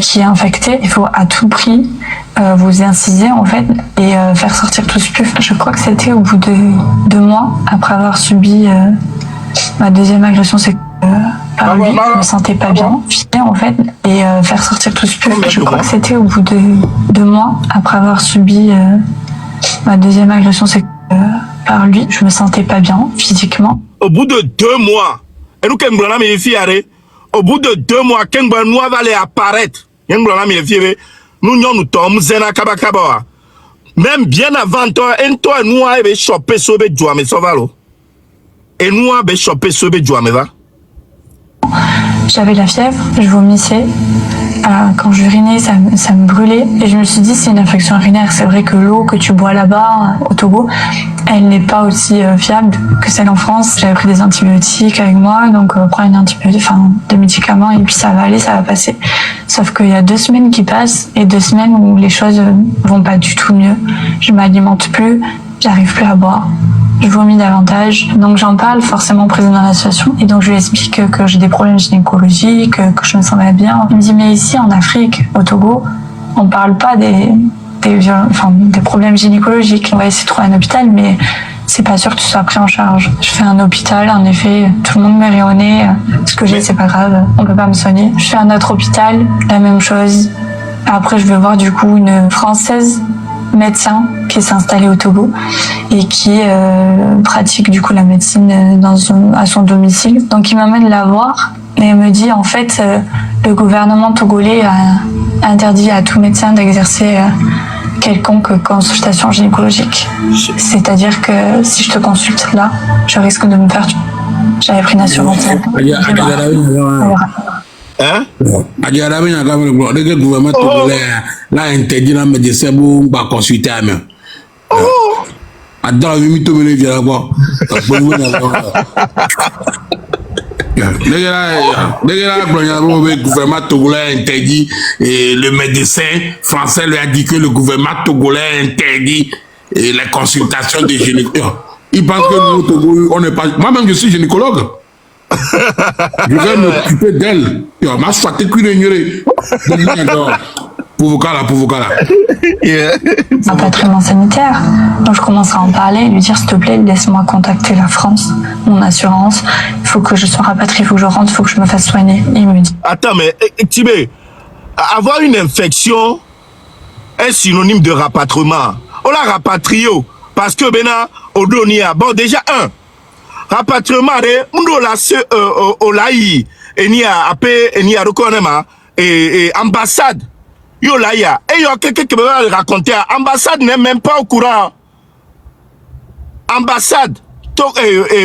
qui est infecté. Il faut à tout prix vous inciser en fait et faire sortir tout ce puf. Je crois que c'était au bout de 2 mois après avoir subi ma deuxième agression sexuelle par lui. Je me sentais pas bien, en fait, et faire sortir tout ce puf. Je crois que c'était au bout de 2 mois après avoir subi ma deuxième agression sexuelle par lui. Je me sentais pas bien physiquement. Au bout de 2 mois, et nous au bout de 2 mois, quand nous allons apparaître, même bien avant toi, et toi, nous avons chopé ce béjoua, mais ça va. Et nous avons chopé ce béjoua, mais va. J'avais la fièvre, je vomissais. Quand j'urinais, ça me brûlait. Et je me suis dit, c'est une infection urinaire. C'est vrai que l'eau que tu bois là-bas, au Togo, elle n'est pas aussi fiable que celle en France. J'avais pris des antibiotiques avec moi, donc prendre une antibiotique, des médicaments, et puis ça va aller, ça va passer. Sauf qu'il y a 2 semaines qui passent, et 2 semaines où les choses vont pas du tout mieux. Je m'alimente plus, j'arrive plus à boire. Je vomis davantage, donc j'en parle forcément présent dans la situation, et donc je lui explique que j'ai des problèmes gynécologiques, que je me sens pas bien. Il me dit, mais ici en Afrique, au Togo, on parle pas des problèmes gynécologiques. On va essayer de trouver un hôpital, mais c'est pas sûr que tu sois pris en charge. Je fais un hôpital, en effet, tout le monde me rit au nez, ce que j'ai c'est pas grave, on peut pas me soigner. Je fais un autre hôpital, la même chose. Après je vais voir du coup une Française médecin qui s'est installé au Togo et qui pratique du coup la médecine à son domicile. Donc il m'amène la voir et elle me dit en fait le gouvernement togolais a interdit à tout médecin d'exercer quelconque consultation gynécologique. C'est-à-dire que si je te consulte là, je risque de me faire tuer. J'avais pris une assurance. Hein? Le gouvernement togolais l'a interdit la médecin pour consulter à moi. Attends, le gouvernement togolais a interdit et le médecin français lui a dit que le gouvernement togolais a interdit les consultations des gynécologues. Il pense que nous, au Togo, on n'est pas. Moi-même, je suis gynécologue. Je vais m'occuper d'elle. Ma soité qui est pour un patrimoine sanitaire. Donc je commence à en parler et lui dire s'il te plaît, laisse-moi contacter la France, mon assurance. Il faut que je sois rapatrié, il faut que je rentre, il faut que je me fasse soigner. Et il me dit. Attends, mais Tibé, avoir une infection est synonyme de rapatriement. On l'a rapatrié parce que maintenant, Odonia, bon déjà rapatriement de la se olaï et ni a reconnaissement et ambassade yo là ya et yo quelqu'un qui va raconter ambassade n'est même pas au courant. Ambassade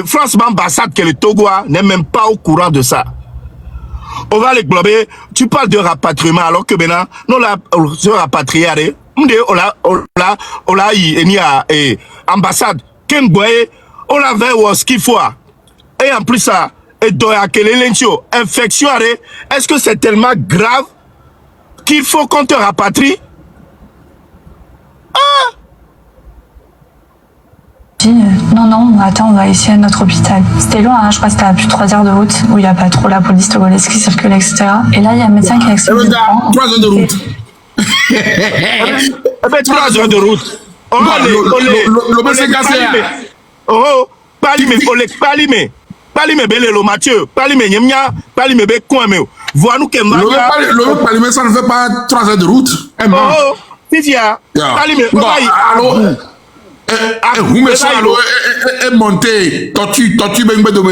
France ambassade que le Togo n'est même pas au courant de ça. On va les glober, tu parles de rapatriement alors que maintenant nous la se rapatrier on l'a et ni a ambassade ken boye on avait ce qu'il faut. Et en plus ça, infection, est-ce que c'est tellement grave qu'il faut qu'on te rapatrie? Non, attends, on va essayer un autre hôpital. C'était loin, hein, je crois que c'était à plus de 3 heures de route, où il n'y a pas trop la police togolaise qui circule, etc. Et là, il y a un médecin qui a expliqué. 3 heures de route. 3 heures de route. Palime belelo Mathieu, palime nyemnya, palime be kwame. Vois nous que le palime ça ne fait pas 3 heures de route. Oh, Titia, palime vous me ça est monté, tortue ben bedome.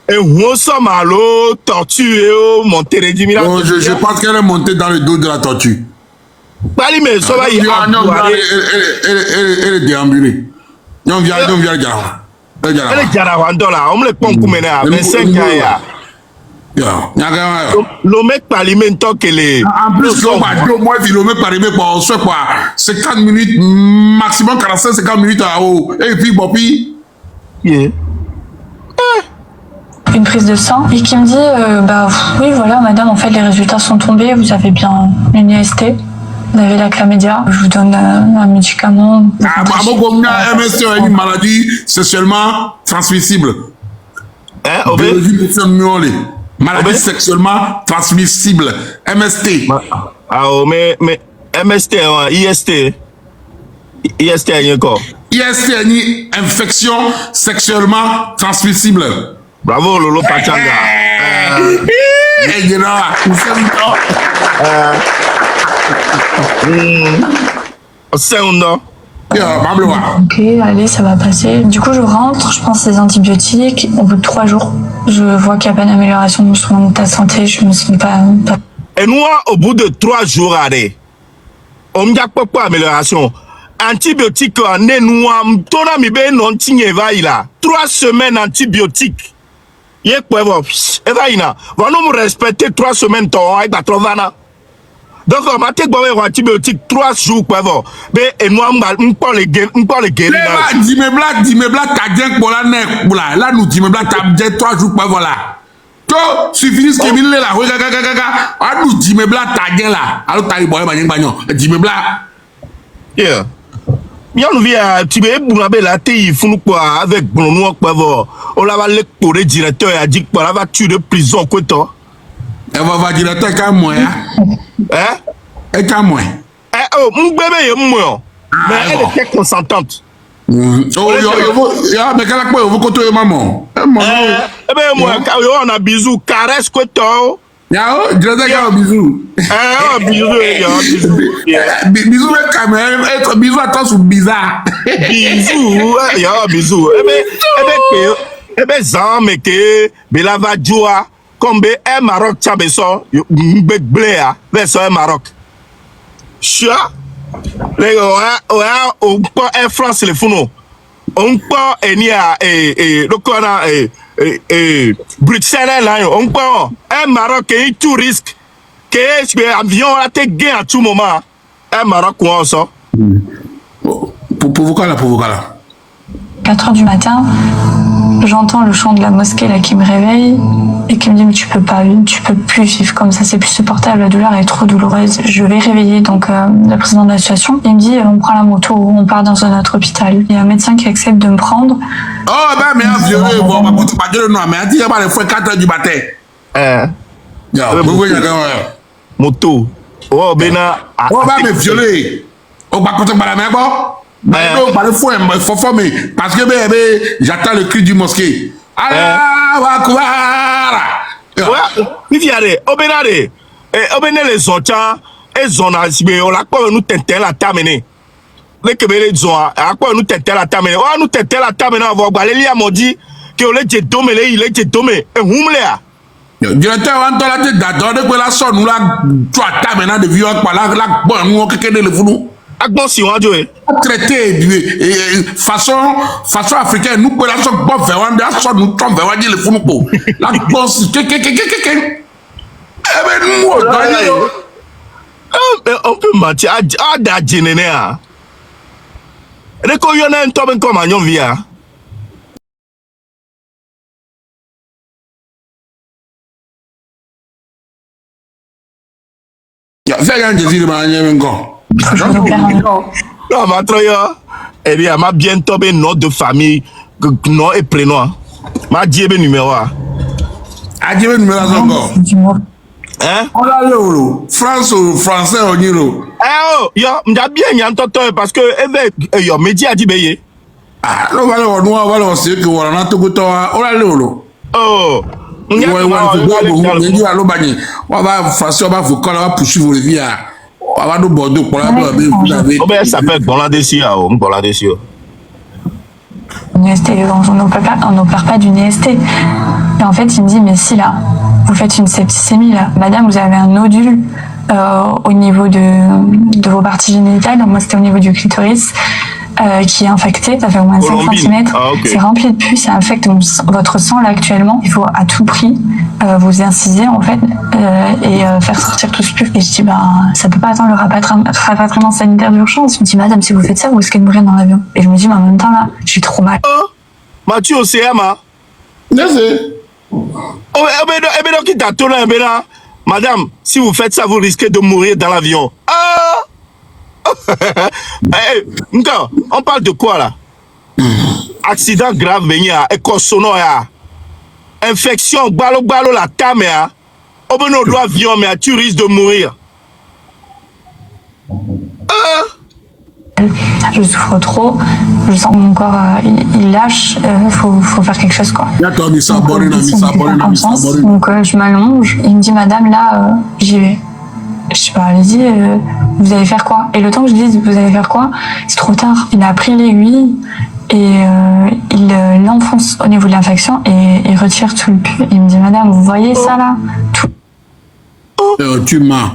Et on somme allo, tortue monté rédimila. Je pense qu'elle est montée dans le dos de la tortue. Palime ça va y elle est déambulée. Non, viens, gars. Elle est Jarawandola, on me le pond comme à 25 ans. Le mec parlementaire que les. En plus, moi, le mec parlementaire pour ce quoi 50 minutes, maximum 45-50 minutes à haut. Et puis, Bobby. Yeah. Une prise de sang et qui me dit oui, voilà, madame, en fait, les résultats sont tombés, vous avez bien une IST. Vous avez la chlamydia, je vous donne un médicament. MST est une maladie sexuellement transmissible. Hein, Obé? Biologie de miolé. Maladie Obé? sexuellement transmissible. MST. Ah, oh, mais MST, hein, IST. IST, il y a encore. IST, infection sexuellement transmissible. Bravo, Lolo Pachanga. Eh, you know, Segundo. Ok, allez, ça va passer. Du coup, je rentre, je prends ces antibiotiques. Au bout de 3 jours, je vois qu'il n'y a pas d'amélioration de mon état de santé. Je me sens pas... Et nous, au bout de 3 jours, allez, on me dit pas amélioration. Antibiotiques, on est nous, on a mis non tigné va là. 3 semaines antibiotiques. Yé quoi, va ina. Va nous respecter 3 semaines, ton, avec la trovana. Donc, on m'a dit que antibiotiques 3 jours, quoi, mais et nous, on parle les guéris. Dis-moi, t'as bien pour la nec, là, nous, dis-moi, t'as bien 3 jours, quoi, voilà. Toi, suffit que tu là, ah, nous, dis-moi, t'as bien là. Alors, t'as eu boy, dis-moi, yeah. Bien, nous vient, tu veux, vous avez la télé, fou, quoi, avec bon, quoi, on l'a valé pour le directeur, il a dit que la va tuer de prison, quoi, toi. Elle va dire, t'as qu'à moi, Hein? Et qu'à moi. Eh, oh, mon bébé est moi. Mais elle était consentante. Oh, mais quelle quoi, vous côtoyez maman? Eh ben, moi, on a bisous, caresse, quoi, toi. Yao, je te dis un bisou. Eh, bisous, Bisou, mais quand même, être bisou à toi, c'est bizarre. bisous, bisous. Eh ben, zan, mais que, Bela va jouer, comme Maroc, Tchabeson, Béa, version Maroc. Chia, les on peut Air France les founos. On peut le corona Bruxelles là, on peut un Maroc et tout risque que l'avion a été gagné à tout moment. Un Maroc ou on sort. Pour vous là. 4 heures du matin, j'entends le chant de la mosquée là qui me réveille et qui me dit mais tu peux plus vivre comme ça, c'est plus supportable, la douleur est trop douloureuse. Je vais réveiller donc le président de l'association. Il me dit on prend la moto, on part dans un autre hôpital. Il y a un médecin qui accepte de me prendre. Oh ben mais un violé, bon, pas de nom, mais il y a pas les fois 4 heures du matin. Vous voyez moto. Oh bena. Oh ben mais violé. On va compter par la main bon. Mais non, par le fou, il faut former. Parce que j'attends le cri du mosquée. Allah Akbar. Ouais, il y a des obenade. Obene les autres, et zona, on l'a pas nous tenter la terminer. Les Québécois zona, à quoi nous tenter la terminer. Oh, nous tenter la terminer, on va voir les liens, dit que le jet domé, il est domé. Et où me directeur, on a la tête d'adore, de quoi la sonne, nous la, tu as terminé de vieux, la, bon, nous, on a le fou. Bon, si on a joué. Traité façon africaine, nous pouvons la sorte bon faire, on a sorte nous tombe vers le fou nous. La bosse, on peut mentir à d'adjénéné. Et quand il y en a un tombe comme un via. Fais un désir de manière encore. Non, ma troya, eh bien, ma bien tombé nom de famille, nom et prénom. Ma diable numéro. Ah, diable numéro encore. Hein? On a l'euro. France ou français au euro. Eh oh, yo, m'da bien y a parce que, yo, média dit béyé. Ah, non, voilà, c'est que on a tout goûté, on a l'euro. Oh, on va français, on va vous coller, on va poursuivre le via. On va nous bordeaux pour la oh ben ça fait Bangladesh on Bangladesh. Une IST, on n'opère pas d'une IST. Et en fait, il me dit mais si là, vous faites une septicémie là, madame, vous avez un nodule au niveau de vos parties génitales. Donc moi c'était au niveau du clitoris. Qui est infecté, ça fait au moins 5 cm. Ah, okay. C'est rempli de pus, ça infecte votre sang là actuellement. Il faut à tout prix vous inciser en fait et faire sortir tout ce pus. Et je dis ça peut pas attendre le rapatriement sanitaire d'urgence. Je me dis madame, si vous faites ça, vous risquez de mourir dans l'avion. Et je me dis mais en même temps là, je suis trop mal. Mathieu OCM madame, si vous faites ça, vous risquez de mourir dans l'avion. On parle de quoi là? Accident grave venir et sonore. infection, balo la caméra, au bon doit avion, mais tu risques de mourir. Je souffre trop, je sens que mon corps il lâche, faut faire quelque chose quoi. Donc, je m'allonge, il me dit madame là j'y vais. Je sais pas, allez-y, vous allez faire quoi? Et le temps que je dise vous allez faire quoi, c'est trop tard. Il a pris l'aiguille et il l'enfonce au niveau de l'infection et il retire tout le pus. Il me dit madame vous voyez ça là tout... Tu m'as.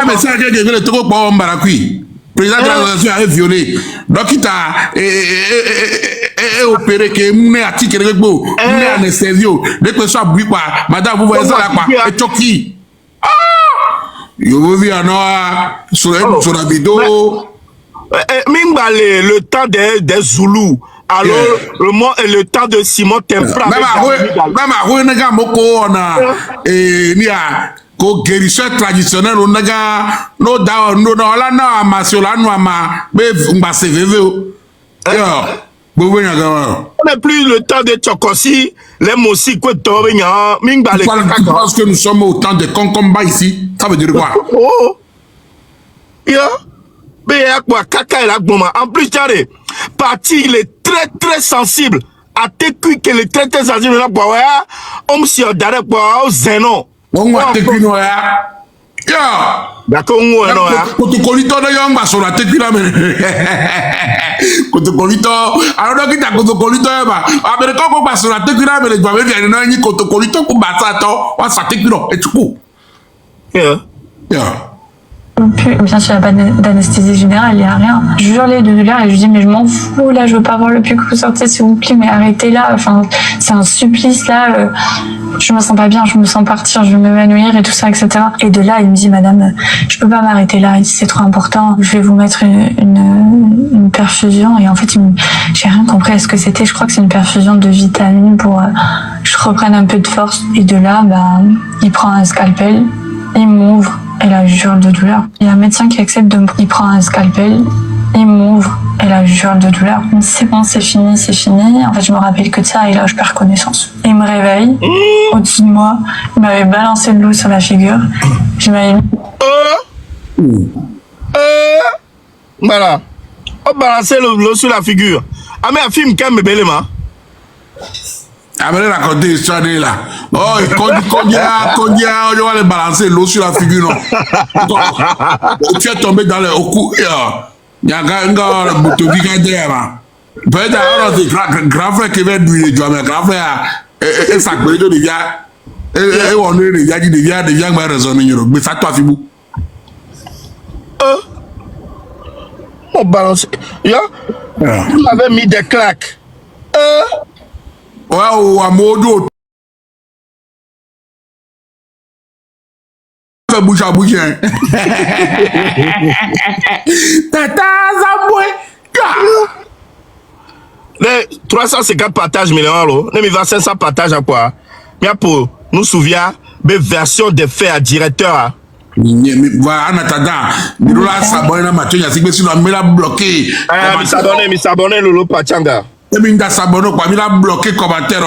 Mais ça, le truc pour Mbarakui. Président de la Nation a violé. Donc, il t'a opéré que mon article est beau. Mon anesthésie. Dès que ça bruit, madame, vous voyez ça là, quoi. Et Choki. Je veux dire, non, sur la vidéo. Mingbale, le temps des Zoulous. Alors, le temps de Simon Tempra. Même à Rouenaga Moko, on a. Et il y a. Ko guérisseur traditionnel on naga no da no la na amasiola no ama be mbase veve o yo bo nya ga on n'a plus le temps de Tchokosi les mosi ko to nya mingbale parce que nous sommes au temps de concomba ici ça veut dire quoi oh yo be ya kwa kaka la gboma en plus tare parti il est très sensible à tes cuits que le très sensible là kwa ya on si odare kwa o zeno on va te cuire ya d'accord on va ya kotokolito na yamba sur la tequila mais kotokolito alors que ta kotokolito ba america ko ba sur la tequila mais je vais venir na ni kotokolito ko ba ça to on sa tequila et tu coup Bien sûr, il n'y a pas d'anesthésie générale, il n'y a rien. Je hurlais de douleur et je dis mais je m'en fous là, je veux pas voir le pus que vous sortez s'il vous plaît, mais arrêtez là, enfin c'est un supplice là, je me sens pas bien, je me sens partir, je vais m'évanouir et tout ça, etc. Et de là il me dit madame, je peux pas m'arrêter là, c'est trop important, je vais vous mettre une perfusion et en fait j'ai rien compris à ce que c'était, je crois que c'est une perfusion de vitamines pour que je reprenne un peu de force et de là il prend un scalpel, il m'ouvre. Et là, je hurle de douleur. Il y a un médecin qui accepte de me... Il prend un scalpel, il m'ouvre, et là, je hurle de douleur. C'est bon, c'est fini, c'est fini. En fait, je me rappelle que de ça, et là, je perds connaissance. Il me réveille, au-dessus de moi, il m'avait balancé de l'eau sur la figure. Je m'avais mis... Voilà. On balançait l'eau sur la figure. Ah, mais un film quand même, Belema. Après raconter l'histoire là. Oh, quand on va le balancer l'eau sur la figure, non. Tu es tombé dans le coup. Il y a un gars, le bouton qui est derrière. Peut-être alors c'est grand frère qui va lui dire, mais grand frère, et ça peut être déjà. Et on est déjà dit, devient raisonner. Mais ça, toi, Fibou. On balance. On avait mis des claques. Ouais, à modo. Fait bouche à bouche. Tata, Zaboué. Les 350 partages millions, les 500 partages à quoi? Bien pour nous souvenir des versions des faits à directeur. Voilà, en attendant, nous là, s'abonner à Mathieu, il y a si sinon, mais l'a bloqué. Mais s'abonner, Lolo Pachanga. Et bien, il a s'abonné, quoi, il a bloqué commentaire.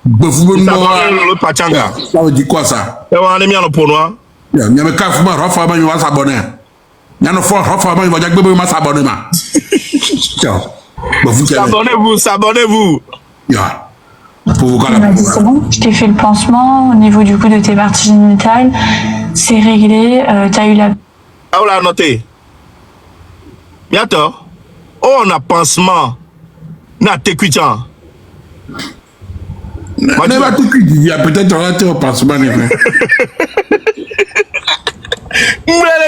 Lolo Pachanga. Ça veut dire quoi ça? On est mis en pour nous. Il y a un cas, il va s'abonner. Il y a un fois, il va dire que il va s'abonner. S'abonnez-vous. Il m'a dit c'est bon, je t'ai fait le pansement au niveau du coup de tes parties génitales, c'est réglé, t'as eu la... Ah, on l'a noté. Bientôt, on a pansement, n'a t'écoutant. Il y a peut-être un raté au pansement.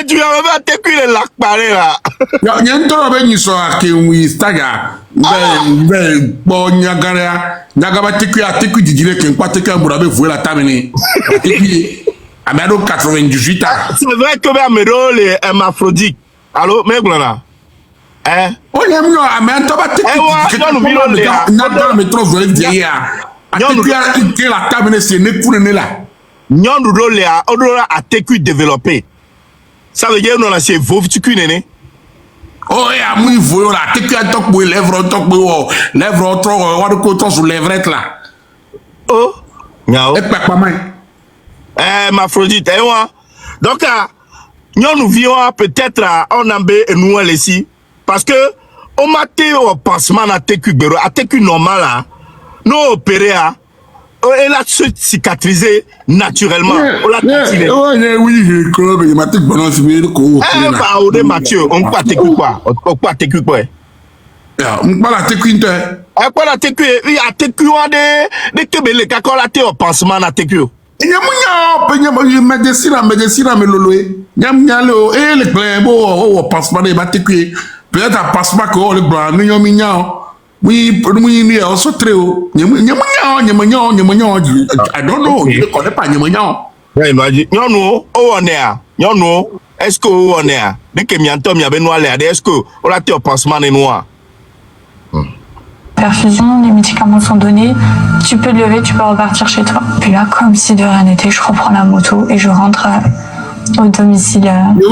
Tu vas même t'écouter la parée là. Il y a un temps où il sera qui est staga. Bon, Nyagaba teku a teku didire que pas teku Mourabe voué la tamine. À 98 ans. C'est vrai que Améro est hermaphrodite. Allô, mais voilà. Hein? On aime nous, mais on t'a pas teku. N'a métro volé derrière. A teku a la tamine c'est né pour né là. Nyon Léa, on a teku développé. Ça veut dire que nous, c'est vos tu cuisines. Oh, et à moi, il faut là, t'es qu'un toc pour lèvres, trop, on va trop sur lèvres là. Oh, nyao. Et pas mal. Ma Aphrodite, donc, nous vivons peut-être en Ambé et nous ici. Parce que, on m'a été au pansement à TQ normal, nous opéré, elle a cicatrisé naturellement. On l'a tiré. Oui, je crois que je m'attends pendant ce moment. Mathieu, on peut TQ quoi? On peut TQ quoi? On parle à TQ. Quoi la TQ? Oui, à TQ, de Kébélé, quand la au pansement à TQ. Médecine, mais lolo. Nyamnyalo, et le plein beau, au pansement de TQ. Peut-être à pansement que le blanc, mignon. Oui, oui, on se très haut. I don't know, je ne connais pas Nyamagnon. Oui, imagine. Non, on est à. Non, est-ce que on est à? Dès que Mianto m'y avait noir l'air, est-ce que on a été au pansement des noirs? Perfusion, les médicaments sont donnés, tu peux te lever, tu peux repartir chez toi. Puis là, comme si de rien n'était, je reprends la moto et je rentre au domicile. Je vais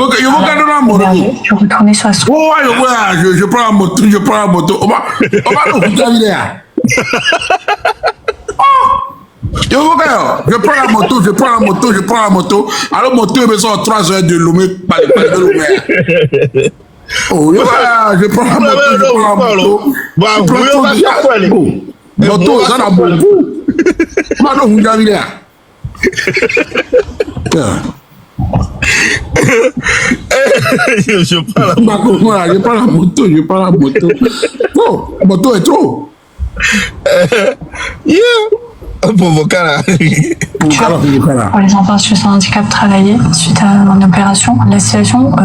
retourner sur la soirée. Ouais, je prends la moto, On va le regarder là. Je prends la moto. Alors, moto, il me sort 3 heures de Lomé, pas de Lomé. Oh, je prends la moto. Moto, ça n'a beaucoup. Comment on regarde là? Je prends la moto. Non, la moto est trop. Pour les enfants en situation de handicap travailler suite à mon opération. La situation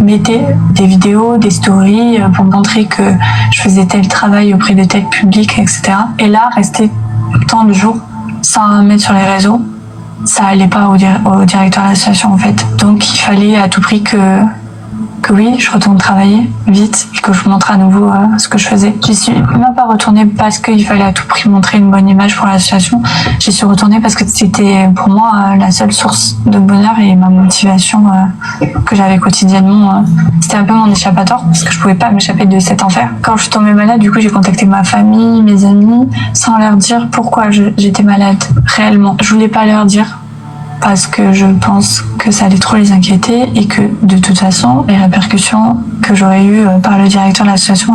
mettait des vidéos, des stories pour montrer que je faisais tel travail auprès de tel public, etc. Et là, rester tant de jours sans mettre sur les réseaux, ça allait pas au directeur de l'association en fait. Donc il fallait à tout prix que oui, je retourne travailler vite et que je montre à nouveau ce que je faisais. J'y suis même pas retournée parce qu'il fallait à tout prix montrer une bonne image pour l'association. J'y suis retournée parce que c'était pour moi la seule source de bonheur et ma motivation que j'avais quotidiennement. C'était un peu mon échappatoire parce que je pouvais pas m'échapper de cet enfer. Quand je suis tombée malade, du coup, j'ai contacté ma famille, mes amis, sans leur dire pourquoi j'étais malade réellement. Je voulais pas leur dire parce que je pense que ça allait trop les inquiéter et que de toute façon les répercussions que j'aurais eues par le directeur de l'association,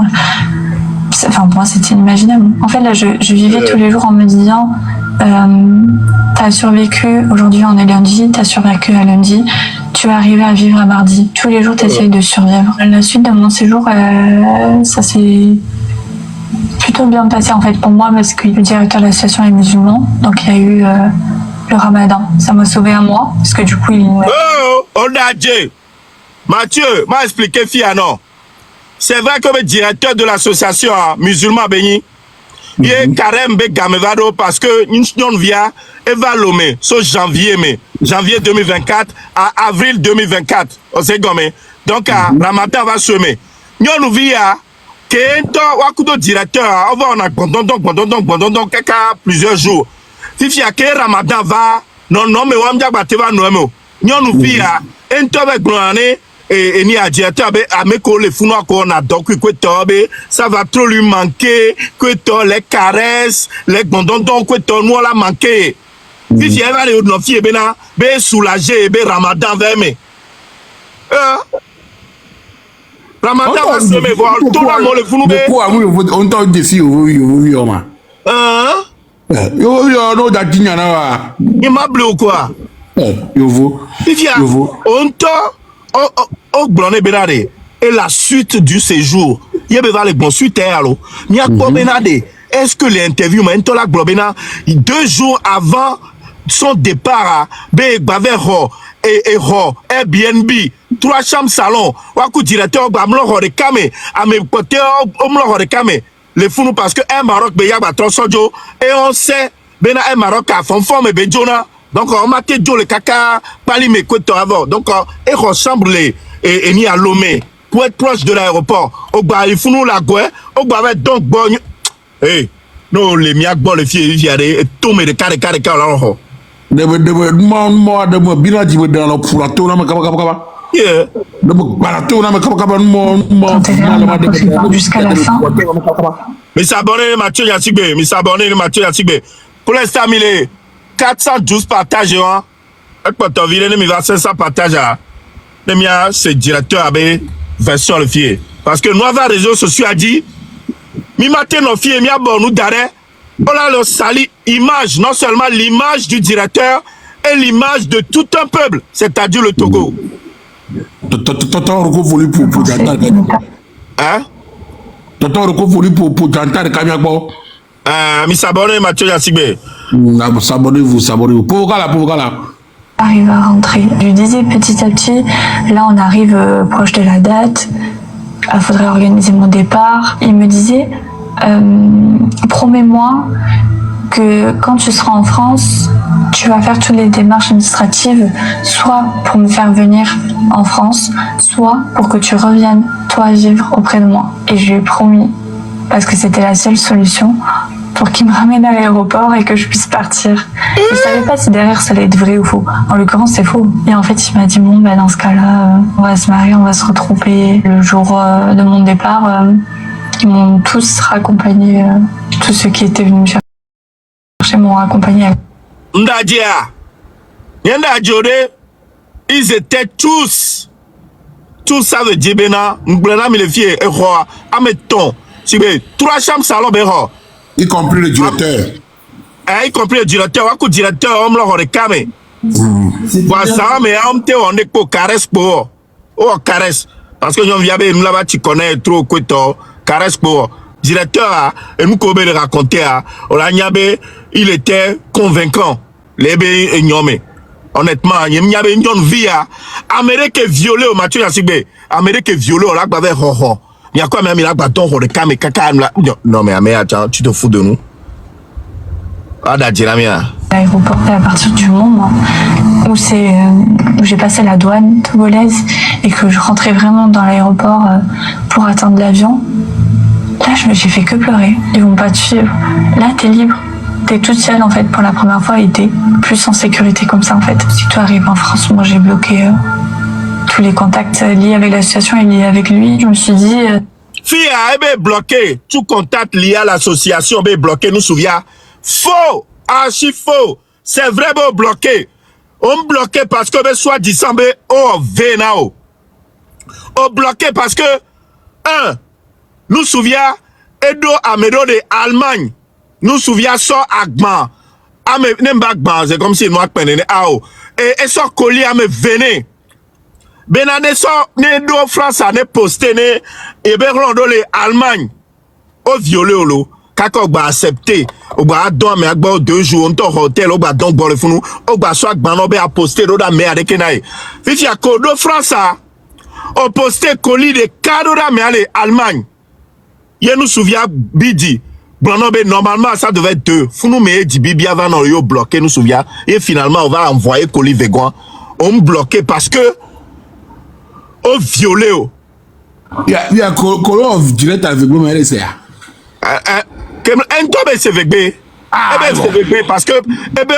enfin pour moi c'était inimaginable. En fait là je vivais tous les jours en me disant t'as survécu, aujourd'hui on est lundi, t'as survécu à lundi, tu vas arriver à vivre à mardi. Tous les jours t'essayes de survivre. La suite de mon séjour, ça s'est plutôt bien passé en fait pour moi parce que le directeur de l'association est musulman, donc il y a eu le ramadan. Ça m'a sauvé un mois, parce que du coup, il... Oh, on a dit. Mathieu, m'a expliqué, Fia, non. C'est vrai que le directeur de l'association musulman béni, il est carême gamevado parce que nous vient évaluer ce janvier 2024 à avril 2024. On sait gommé. Donc, ramadan va semer. Nous vient que le directeur, on va en a plusieurs jours. Fifia ke Ramadan va non mais wamja bateva no nyonu fia ento be glane et ni adiateur be ameko le funo ko na donc que tobe ça va trop lui manquer que to les caresses les gbondondon que to no la manquer Fifia va le no fie be na be soulager be Ramadan va me Ramadan va se me voir tout le monde le funo be on t'a dit oui Yo, no, that dinya na wa. Il m'a bleu ou quoi? Yo, on t'a, blonné benade. Et la suite du séjour, il y a besoin de bonnes suites, alors. Il y a quoi benade? Est-ce que l'interview, mais on la globena, 2 jours avant son départ, Airbnb, 3 chambres salon, wakou directeur, amlo de kame, ame côté, omlo de kame. Les fous parce que un Maroc be yaba trosojo et on sait bena un Maroc a fond be jona donc on m'a que jo le caca pali me koto avant donc et ressemble les et ni à Lomé pour être proche de l'aéroport au ba il faut nous la goé au ba donc bon hey non les miak bon les filles il y a des tomber de carré de moi de bilan di dans le pour la tour na kaba Yeah. Jusqu'à la fin. Mais s'abonner Mathieu Yatsigbe, mais s'abonner Mathieu Yatsigbe. Pour l'instant, il est 412 partages, hein. Et quand tu viens, il va 500 partages, hein. C'est directeur avec version le fier. Parce que nous avons réseaux sociaux a dit, mi matin nos filles, mi abon nous d'arrêt, on a le sali image, non seulement l'image du directeur, et l'image de tout un peuple, c'est-à-dire le Togo. Hein? Mi s'abonner Mathieu Yatsigbe. S'abonnez-vous. Arrive à rentrer. Je lui disais petit à petit, là on arrive proche de la date, il faudrait organiser mon départ. Il me disait, promets-moi que quand tu seras en France, tu vas faire toutes les démarches administratives, soit pour me faire venir en France, soit pour que tu reviennes, toi, vivre auprès de moi. Et je lui ai promis, parce que c'était la seule solution, pour qu'il me ramène à l'aéroport et que je puisse partir. Je savais pas si derrière ça allait être vrai ou faux. En l'occurrence, c'est faux. Et en fait, il m'a dit, bon, bah, dans ce cas-là, on va se marier, on va se retrouver. Le jour de mon départ, ils m'ont tous raccompagné, tous ceux qui étaient venus me chercher m'ont raccompagné. Ndadia, ils étaient tous ça veut dire bena, m'blena me le fier et roi, ameton, si be 3 chambres salon beho. Y compris le directeur. Y compris le directeur, ou directeur, homme là, on est camé. Ça, mais on est pour caresse pour. Oh, caresse. Parce que nous avons là-bas, tu connais trop, quoi, caresse pour. Directeur, et nous, comme le raconter, il était convaincant. Les bé ignomé. Honnêtement, il y avait une vie à Amérique violée au Mathieu Yatsigbe. Amérique violée au lac Bavé Hoho. Il y a quoi même il a bâton pour le camé caca. Non, mais attends, tu te fous de nous. Ah, d'ailleurs, l'aéroport, à partir du moment où j'ai passé la douane togolaise et que je rentrais vraiment dans l'aéroport pour attendre l'avion, là, j'ai fait que pleurer. Ils vont pas te suivre. Là, t'es libre. T'es toute seule, en fait, pour la première fois, et t'es plus en sécurité comme ça, en fait. Si toi arrives en France, moi, j'ai bloqué tous les contacts liés avec l'association et liés avec lui. Je me suis dit... Fille, elle est bloquée. Tout contact lié à l'association est bloqué, nous souviens. Faux! Archi faux! C'est vraiment bloqué. On bloqué parce que, soit disant, oh, vénao. On bloqué parce que, nous souviens, Edo Amedo de Allemagne. Nous souviens so Agma. Ame Nembagba, c'est comme si nous apprenons ao. Et so colis ame vené. Benane so Nedo France a ne posté ne. Et ben rondo les Allemagne. Au violé olo. Kako ba accepté. Au ba don me agba 2 jours on to hôtel au ba don bon le funu. Au ba so Agba no be a posté do da me ade kenaï. Fifi a kodo France a. Au posté colis de cadeau da me ale Allemagne. Ye nous souvient Bidi. Normalement, ça devait être 2. Faut nous mettre du bibi avant nous bloquer, nous souviens. Et finalement, on va envoyer colis végan. On bloqué parce que on violé. Il y a colon direct avec vous, mais c'est ça. Un tobe c'est vegbe. Parce que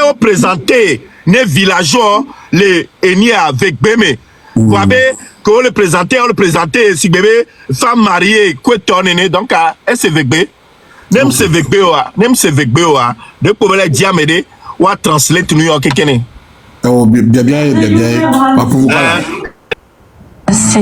on présentait les villageois les ennemis avec bébé. Vous voyez qu'on le présentait si bébé femme mariée quoi tourner donc elle c'est vegbe. Nem se vegbe wa de pour les diamède ou translate New York kene. Oh bien pas pour vous. C'est